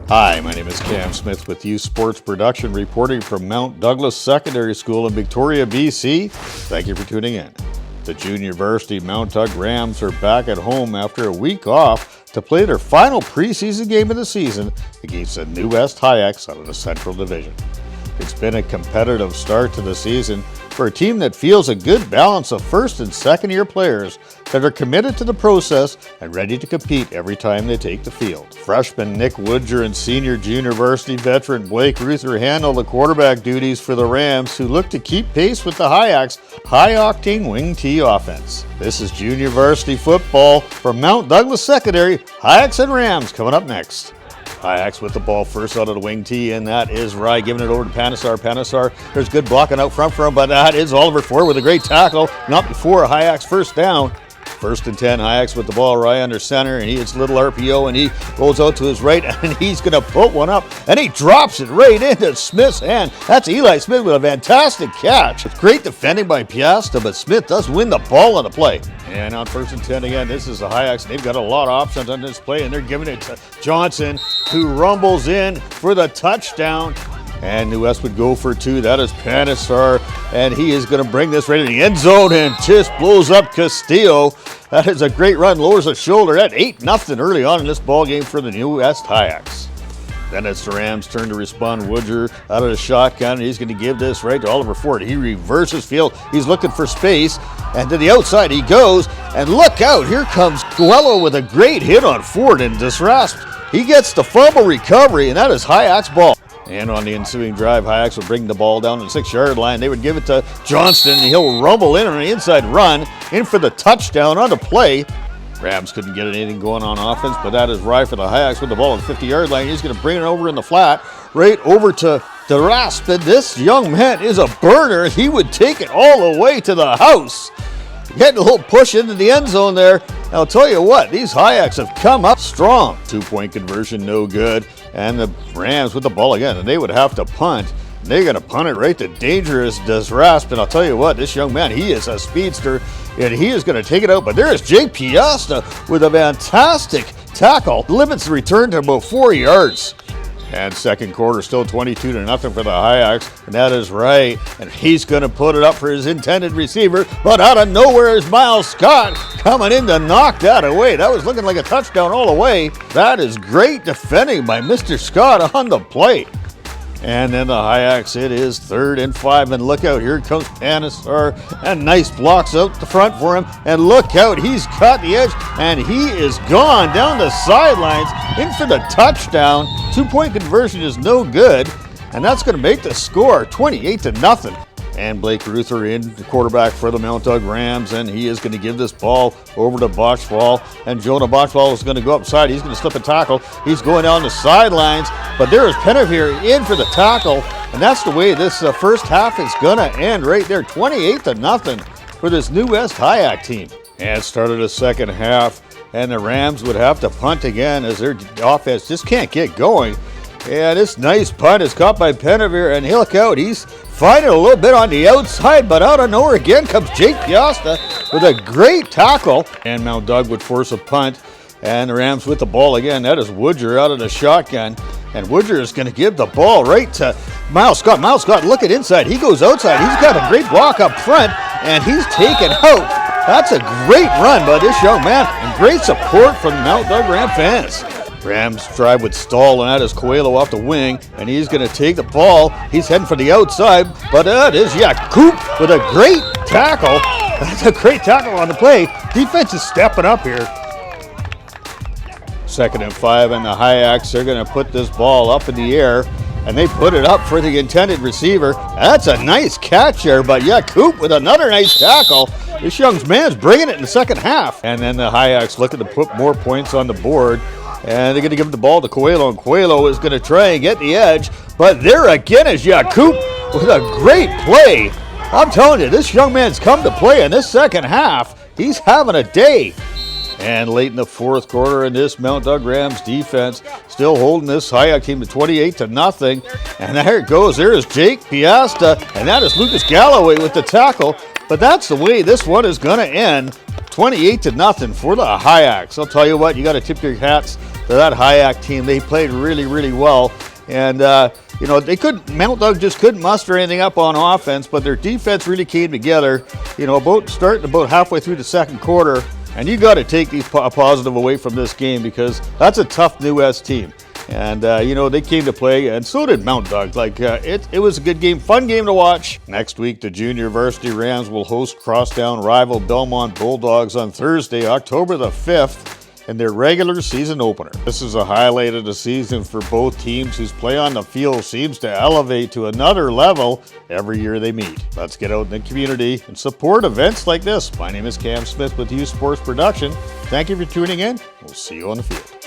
Hi, my name is Cam Smith with Youth Sports Production, reporting from Mount Douglas Secondary School in Victoria, BC. Thank you for tuning in. The junior varsity Mount Doug Rams are back at home after a week off to play their final preseason game of the season against the new West Hyacks out of the Central Division. It's been a competitive start to the season for a team that feels a good balance of first and second year players that are committed to the process and ready to compete every time they take the field. Freshman Nick Woodger and senior junior varsity veteran Blake Ruther handle the quarterback duties for the Rams, who look to keep pace with the Hyacks' high-octane wing T offense. This is junior varsity football from Mount Douglas Secondary. Hyacks and Rams coming up next. Hyacks with the ball first out of the wing tee, and that is Rye giving it over to Panesar. There's good blocking out front for him, but that is Oliver Ford with a great tackle. Not before Hyacks first down. First and 10, Hyacks with the ball right under center, and he hits little RPO, and he rolls out to his right, and he's going to put one up, and he drops it right into Smith's hand. That's Eli Smith with a fantastic catch. It's great defending by Piasta, but Smith does win the ball on the play. And on first and 10 again, this is the Hyacks. They've got a lot of options on this play, and they're giving it to Johnson, who rumbles in for the touchdown. And New West would go for two. That is Panesar, and he is going to bring this right in the end zone and just blows up Castillo. That is a great run, lowers the shoulder. That 8-0 early on in this ball game for the New West Hyacks. Then it's the Rams' turn to respond. Woodger out of the shotgun, and he's going to give this right to Oliver Ford. He reverses field. He's looking for space, and to the outside he goes. And look out, here comes Coelho with a great hit on Ford and disrasp. He gets the fumble recovery, and that is Hyacks' ball. And on the ensuing drive, Hyacks will bring the ball down to the 6-yard line. They would give it to Johnston, and he'll rumble in on the inside run, in for the touchdown on the play. Rams couldn't get anything going on offense, but that is Rye for the Hyacks with the ball at the 50-yard line. He's going to bring it over in the flat, right over to Rasp. And this young man is a burner. He would take it all the way to the house. Getting a little push into the end zone there. And I'll tell you what, these Hyacks have come up strong. 2-point conversion, no good. And the Rams with the ball again, and they would have to punt. They're going to punt it right to dangerous Desrasp. And I'll tell you what, this young man, he is a speedster, and he is going to take it out. But there is Jake Piasta with a fantastic tackle. Limits the return to about 4 yards. And second quarter, still 22-0 for the Hyacks, and that is right. And he's going to put it up for his intended receiver, but out of nowhere is Miles Scott coming in to knock that away. That was looking like a touchdown all the way. That is great defending by Mr. Scott on the play. And then the Hyacks, it is 3rd and 5, and look out, here comes Panesar, and nice blocks out the front for him, and look out, he's caught the edge, and he is gone down the sidelines, in for the touchdown. 2-point conversion is no good, and that's going to make the score 28-0. And Blake Ruther in, the quarterback for the Mount Doug Rams, and he is going to give this ball over to Bochball, and Jonah Bochball is going to go upside. He's going to slip a tackle. He's going down the sidelines, but there is Penavere in for the tackle, and that's the way this first half is going to end right there, 28-0 for this New West Hyack team. And it started the second half, and the Rams would have to punt again as their offense just can't get going. And this nice punt is caught by Penavere, and look out, he's fighting a little bit on the outside, but out of nowhere again comes Jake Piasta with a great tackle. And Mount Doug would force a punt, and the Rams with the ball again. That is Woodger out of the shotgun, and Woodger is going to give the ball right to Miles Scott. Miles Scott looking inside. He goes outside. He's got a great block up front, and he's taken out. That's a great run by this young man, and great support from the Mount Doug Ram fans. Rams drive with stall, and that is Coelho off the wing, and he's going to take the ball. He's heading for the outside, but that is Coop with a great tackle. That's a great tackle on the play. Defense is stepping up here. 2nd and 5, and the Hyacks are going to put this ball up in the air, and they put it up for the intended receiver. That's a nice catch there, but Coop with another nice tackle. This young man's bringing it in the second half. And then the Hyacks looking to put more points on the board. And they're going to give the ball to Coelho, and Coelho is going to try and get the edge. But there again is Coop with a great play. I'm telling you, this young man's come to play in this second half. He's having a day. And late in the fourth quarter, in this Mount Doug Rams defense still holding this Hyack team to 28-0. And there it goes. There is Jake Piasta, and that is Lucas Galloway with the tackle. But that's the way this one is going to end. 28-0 for the Hyacks. I'll tell you what, you got to tip your hats that Hyacks team. They played really, really well. And, Mount Doug just couldn't muster anything up on offense, but their defense really came together, starting about halfway through the second quarter. And you got to take a positive away from this game because that's a tough New West team. And, they came to play, and so did Mount Doug. It was a good game, fun game to watch. Next week, the junior varsity Rams will host crosstown rival Belmont Bulldogs on Thursday, October the 5th. In their regular season opener. This is a highlight of the season for both teams whose play on the field seems to elevate to another level every year they meet. Let's get out in the community and support events like this. My name is Cam Smith with Youth Sports Production. Thank you for tuning in. We'll see you on the field.